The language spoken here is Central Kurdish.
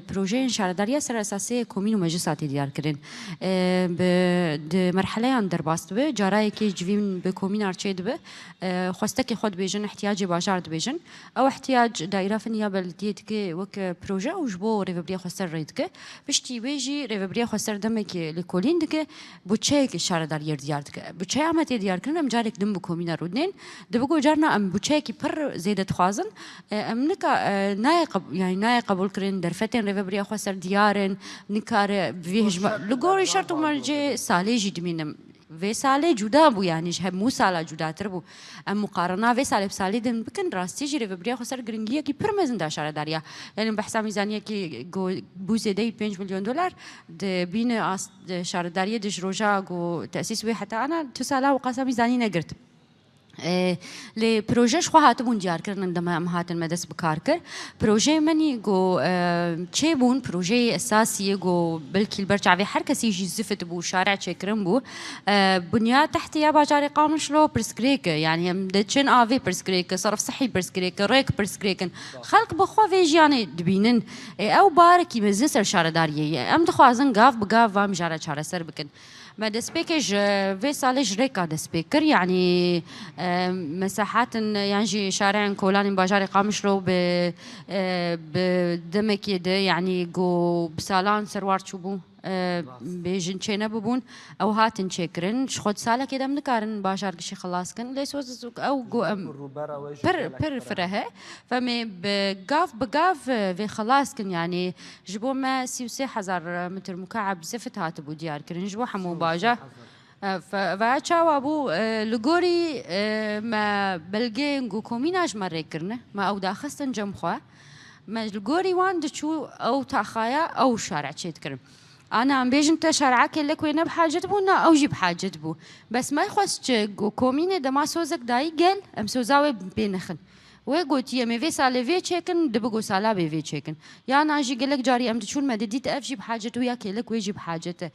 بروژه شارداریه سر اساسی کومین و مجلساتی دیار کردن به مرحله آن در باست به جارایی که جوین به کومین ارچید به خواسته که خود بیشن احتیاجی باشارد بیشن او احتیاج دایره فنیا بلدیت که وک پروژه اوج بو ریوبری خواسته رید که بشتی بیجی ریوبری خواسته دم که لکولین دکه بچه که شارداری دیار که بچه عمتی دیار کردن جارک دم به کومین رودنین دبگو جارنا ام بچه که پر زیادت خوازن امنک نای قبول کردن در فتن ریوبری خواسته دیارن نکار ویج لگوری شرط مرجع سالی جدمینم و سالی جدا بو یعنی هم مو سالا جدا تر بو ام مقارنه و سالی بسالی دم بکن راستی جری ریوبری خواسته گرینگیه کی پرمزن داشاره داریا یعنی بحث میزانیه کی بوزیده 5 میلیون دلار د بین شارداری دش روجا گو تأسیس و حتی انا تو سالا وقاسم میزانی نگرت لی پروژه شو هاتبون دیار کردن دم ام هاتن مدرس بکار کر پروژه منی گو چه بون پروژه اساسی گو بلکی البرچاوی هر کسی یجی زفت بو شارع چکرم بو بنیاد تحتیه باجاری قانون شلو برسكريك يعني هم دتشن آوي برسكريك صرف صحي برسكريك ريك برسكريكن خلق بخوا فيجياني دبينن او باركي مزنسر شارداریه ام دخوازن گاف بگاف وام جاره چاره سر بکن ما دسبيكج في صالح ريكا دسبيكر يعني مساحات يعني شارع كولان باجاري قامشلو بدمك يده يعني جو بسالان سروار شوبو بيجن چينا ببون او هاتن چكرن خود سالا كده من كارن باشار كشي خلاص كن ليس وزق او جو پر فره فمي بقاف في خلاص كن يعني جبو ما 36,000 متر مكعب زفت هاتبو ديار كرن جبو حمو باجا فاچاو ابو لغوري ما بلگه گو کومیناج مره کرنه ما او داخستن جمخوا ما لغوري وان دچو او تاخايا او شارع چيت کرن انا عم بيجن انت شارعك لك وين بحاجه بونا او جيب حاجه بو بس ما يخص كومينه دما سوزك داي قال ام سوزاوي بينخن وقلت يا مي في سالي في تشيكن دبقو سالا بي في تشيكن يا انا اجي قال لك جاري ام تشون ما ديت افجي بحاجته وياك لك ويجي بحاجته